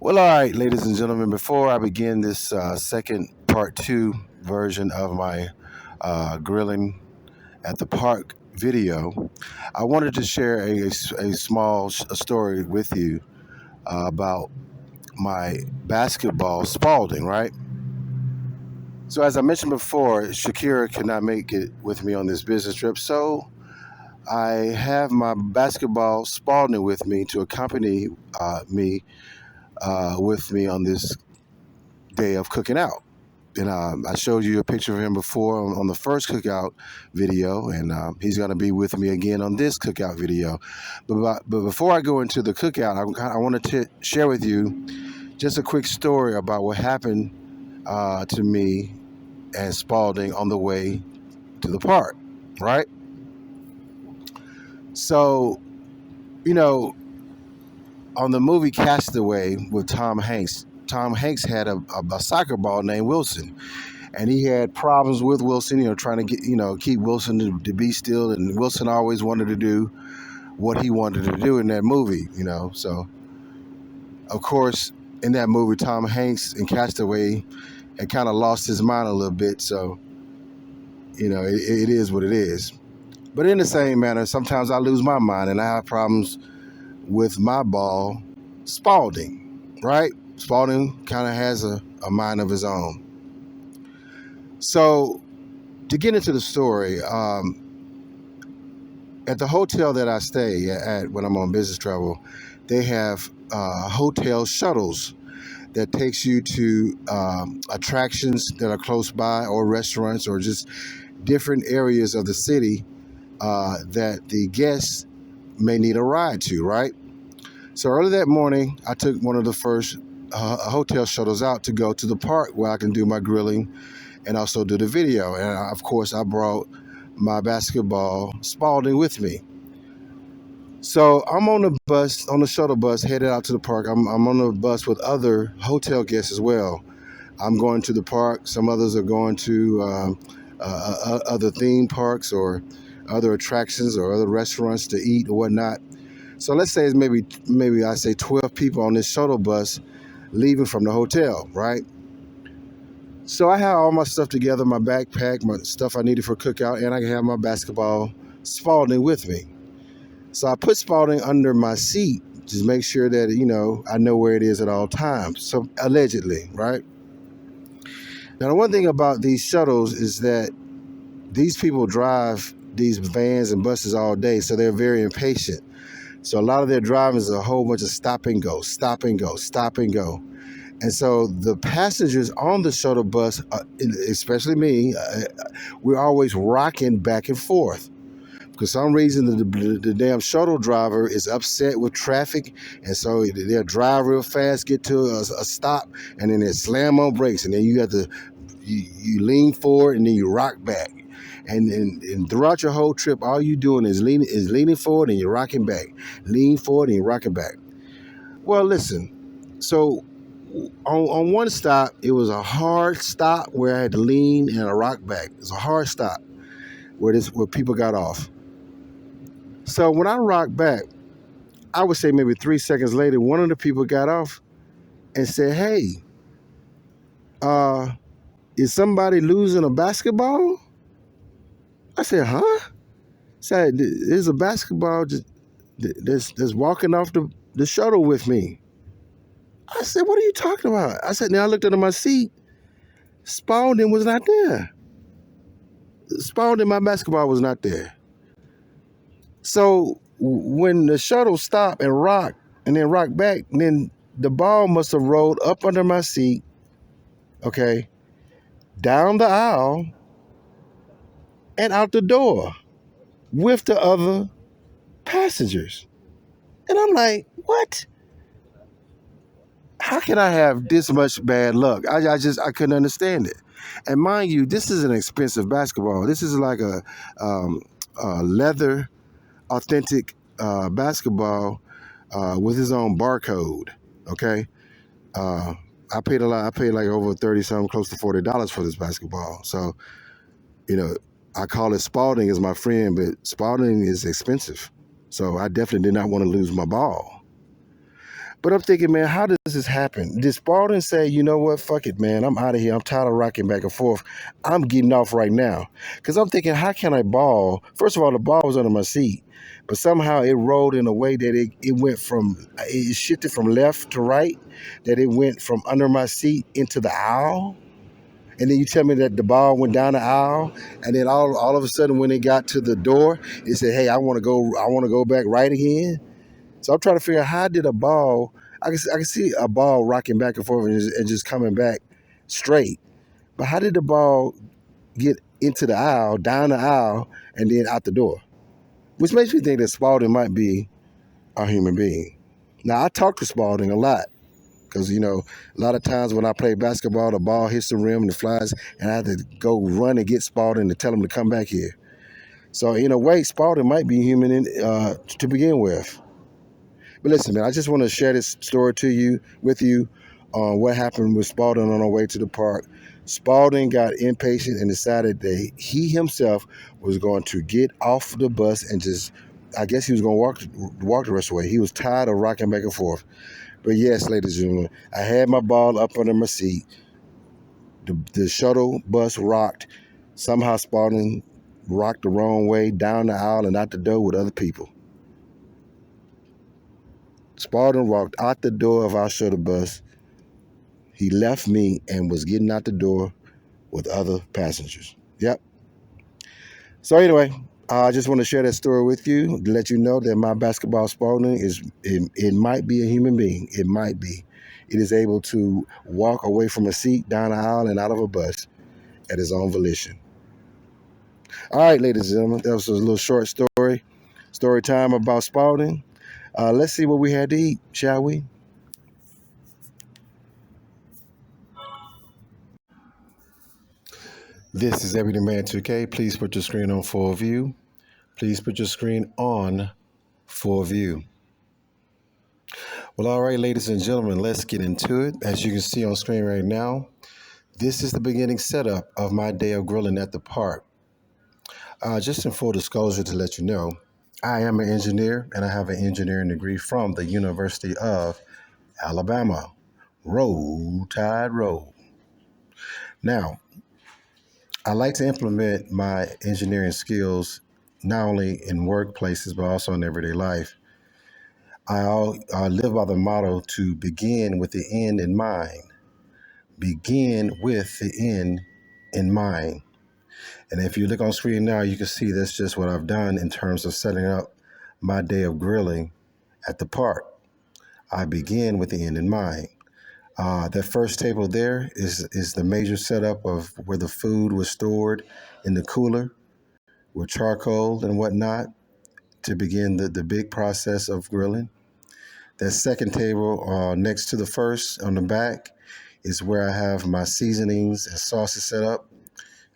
Well, all right, ladies and gentlemen, before I begin this second part two version of my grilling at the park video, I wanted to share a small story with you about my basketball Spalding, right? So, as I mentioned before, Shakira could not make it with me on this business trip, so I have my basketball Spalding with me to accompany me with me on this day of cooking out. And I showed you a picture of him before on the first cookout video, and he's going to be with me again on this cookout video. But before I go into the cookout, I want to share with you just a quick story about what happened to me and Spalding on the way to the park, right? So, you know, on the movie Castaway with Tom Hanks had a soccer ball named Wilson, and he had problems with Wilson, trying to keep Wilson to be still, and Wilson always wanted to do what he wanted to do in that movie. So, of course, in that movie, Tom Hanks in Castaway had kind of lost his mind a little bit. So, it is what it is. But in the same manner, sometimes I lose my mind and I have problems with my ball, Spalding, right? Spalding kind of has a mind of his own. So, to get into the story, at the hotel that I stay at when I'm on business travel, they have hotel shuttles that takes you to attractions that are close by, or restaurants, or just different areas of the city that the guests may need a ride to, right? So early that morning, I took one of the first hotel shuttles out to go to the park where I can do my grilling and also do the video. And of course, I brought my basketball Spalding with me. So I'm on the shuttle bus, headed out to the park. I'm on the bus with other hotel guests as well. I'm going to the park. Some others are going to other theme parks or other attractions or other restaurants to eat or whatnot. So let's say it's maybe I say 12 people on this shuttle bus leaving from the hotel, right? So I had all my stuff together, my backpack, my stuff I needed for cookout, and I have my basketball Spalding with me. So I put Spalding under my seat, just make sure that, I know where it is at all times. So allegedly, right? Now, the one thing about these shuttles is that these people drive these vans and buses all day, so they're very impatient. So a lot of their driving is a whole bunch of stop and go, stop and go, stop and go. And so the passengers on the shuttle bus, especially me, we're always rocking back and forth. For some reason, the damn shuttle driver is upset with traffic, and so they'll drive real fast, get to a stop, and then they slam on brakes, and then you got to you lean forward, and then you rock back. And throughout your whole trip, all you doing is leaning forward and you're rocking back, lean forward and you're rocking back. Well, listen. So on one stop, it was a hard stop where I had to lean and a rock back. It's a hard stop where people got off. So when I rocked back, I would say maybe 3 seconds later, one of the people got off and said, "Hey, is somebody losing a basketball?" I said, "Huh?" Said, "There's a basketball that's walking off the shuttle with me." I said, "What are you talking about?" I said, now I looked under my seat. Spalding was not there. Spalding, my basketball was not there. So when the shuttle stopped and rocked and then rocked back, then the ball must have rolled up under my seat, okay, down the aisle and out the door with the other passengers. And I'm like, what? How can I have this much bad luck? I couldn't understand it. And mind you, this is an expensive basketball. This is like a leather, authentic basketball with his own barcode. Okay, I paid a lot. I paid like over 30 something, close to $40 for this basketball. So you know, I call it Spalding as my friend, but Spalding is expensive. So I definitely did not want to lose my ball. But I'm thinking, man, how does this happen? Did Spalding say, you know what, fuck it, man, I'm out of here. I'm tired of rocking back and forth. I'm getting off right now. Because I'm thinking, how can I ball? First of all, the ball was under my seat, but somehow it rolled in a way that it went it shifted from left to right, that it went from under my seat into the aisle. And then you tell me that the ball went down the aisle, and then all of a sudden, when it got to the door, it said, "Hey, I want to go back right again." So I'm trying to figure out how did a ball. I can see a ball rocking back and forth and just coming back straight, but how did the ball get into the aisle, down the aisle, and then out the door? Which makes me think that Spalding might be a human being. Now I talk to Spalding a lot. Because, a lot of times when I play basketball, the ball hits the rim and it flies, and I have to go run and get Spalding to tell him to come back here. So, in a way, Spalding might be human to begin with. But listen, man, I just want to share this story with you on what happened with Spalding on our way to the park. Spalding got impatient and decided that he himself was going to get off the bus and just, I guess he was going to walk the rest of the way. He was tired of rocking back and forth. But yes, ladies and gentlemen, I had my ball up under my seat. The shuttle bus rocked. Somehow Spalding rocked the wrong way down the aisle and out the door with other people. Spalding walked out the door of our shuttle bus. He left me and was getting out the door with other passengers. Yep. So anyway, I just want to share that story with you to let you know that my basketball Spalding it might be a human being. It might be. It is able to walk away from a seat, down an aisle, and out of a bus at his own volition. All right, ladies and gentlemen, that was a little short story time about Spalding. Let's see what we had to eat, shall we? This is Everyday Man 2K. Please put your screen on full view. Please put your screen on full view. Well, all right, ladies and gentlemen, let's get into it. As you can see on screen right now, this is the beginning setup of my day of grilling at the park. Just in full disclosure to let you know, I am an engineer and I have an engineering degree from the University of Alabama. Roll Tide Roll. Now, I like to implement my engineering skills not only in workplaces but also in everyday life. I live by the motto to begin with the end in mind. Begin with the end in mind. And if you look on screen now, you can see that's just what I've done in terms of setting up my day of grilling at the park. I begin with the end in mind. That first table there is the major setup of where the food was stored in the cooler with charcoal and whatnot to begin the big process of grilling. That second table next to the first on the back is where I have my seasonings and sauces set up.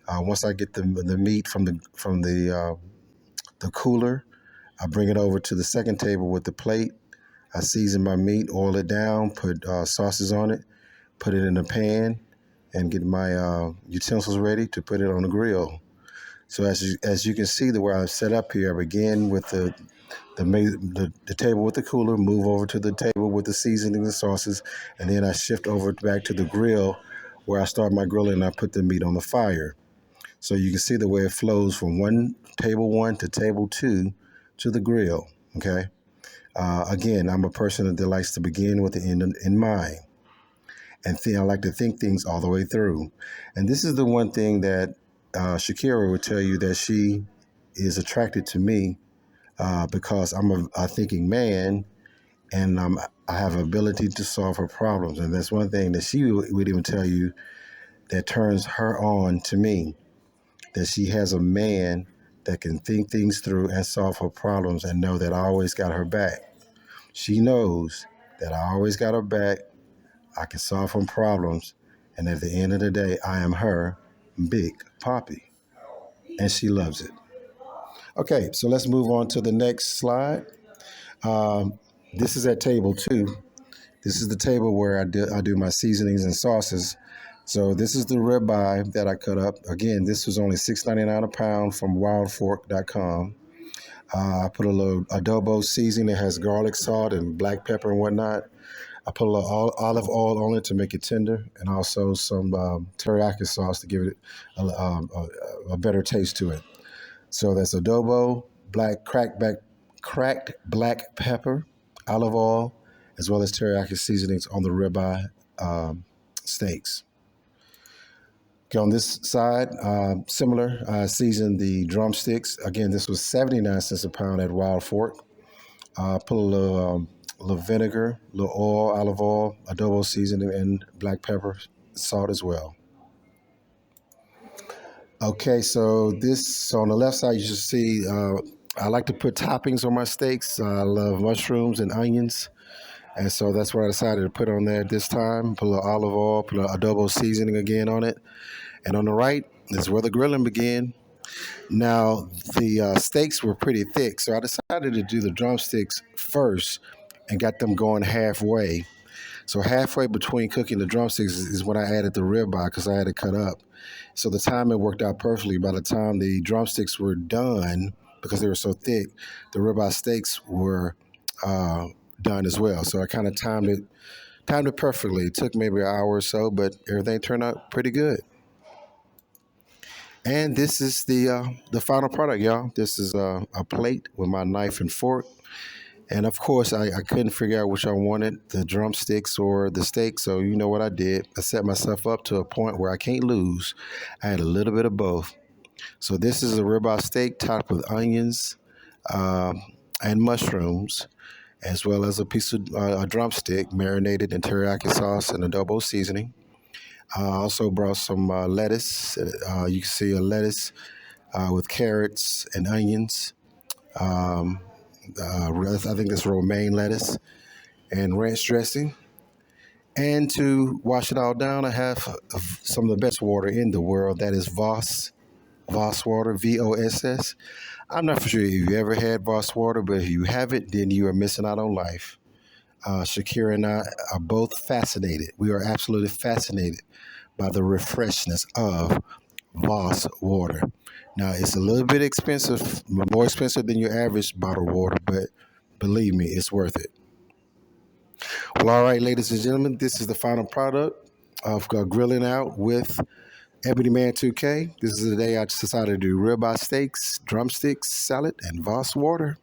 Once I get the meat from the cooler, I bring it over to the second table with the plate. I season my meat, oil it down, put sauces on it, put it in a pan, and get my utensils ready to put it on the grill. So as you can see, the way I set up here, I begin with the table with the cooler, move over to the table with the seasoning and sauces, and then I shift over back to the grill where I start my grilling and I put the meat on the fire. So you can see the way it flows from table one to table two to the grill. Okay. Again, I'm a person that likes to begin with the end in mind, and I like to think things all the way through. And this is the one thing that SHAKIRA would tell you, that she is attracted to me because I'm a thinking man, and I have ability to solve her problems. And that's one thing that she would even tell you that turns her on to me, that she has a man that can think things through and solve her problems and know that I always got her back. She knows that I always got her back. I can solve her problems. And at the end of the day, I am her Big Poppy. And she loves it. Okay, so let's move on to the next slide. Um, this is at table two. This is the table where I do my seasonings and sauces. So this is the ribeye that I cut up. Again, this was only $6.99 a pound from wildfork.com. I put a little adobo seasoning that has garlic, salt, and black pepper and whatnot. I put a little olive oil on it to make it tender, and also some teriyaki sauce to give it a better taste to it. So that's adobo, cracked black pepper, olive oil, as well as teriyaki seasonings on the ribeye steaks. Okay, on this side, similar, I seasoned the drumsticks. Again, this was 79 cents a pound at Wild Fork. Put a little vinegar, a little oil, olive oil, adobo seasoning, and black pepper, salt as well. Okay, so on the left side, you should see I like to put toppings on my steaks. I love mushrooms and onions. And so that's what I decided to put on there this time. Put a little olive oil, put a little adobo seasoning again on it. And on the right is where the grilling began. Now, the steaks were pretty thick, so I decided to do the drumsticks first and got them going halfway. So halfway between cooking the drumsticks is when I added the ribeye because I had to cut up. So the timing worked out perfectly. By the time the drumsticks were done, because they were so thick, the ribeye steaks were uh, done as well. So I kind of timed it perfectly. It took maybe an hour or so, but everything turned out pretty good. And this is the final product, y'all. This is a plate with my knife and fork. And of course, I couldn't figure out which I wanted, the drumsticks or the steak. So you know what I did? I set myself up to a point where I can't lose. I had a little bit of both. So this is a ribeye steak topped with onions um, and mushrooms, as well as a piece of a drumstick marinated in teriyaki sauce and adobo seasoning. I also brought some lettuce. You can see a lettuce with carrots and onions. Um, I think that's romaine lettuce and ranch dressing. And to wash it all down, I have some of the best water in the world. That is Voss water, VOSS. I'm not for sure if you've ever had Voss water, but if you haven't, then you are missing out on life. Shakira and I are both fascinated. We are absolutely fascinated by the refreshness of Voss water. Now, it's a little bit expensive, more expensive than your average bottled water, but believe me, it's worth it. Well, all right, ladies and gentlemen, this is the final product of grilling out with Ebony Man 2K. This is the day I decided to do ribeye steaks, drumsticks, salad, and Voss water.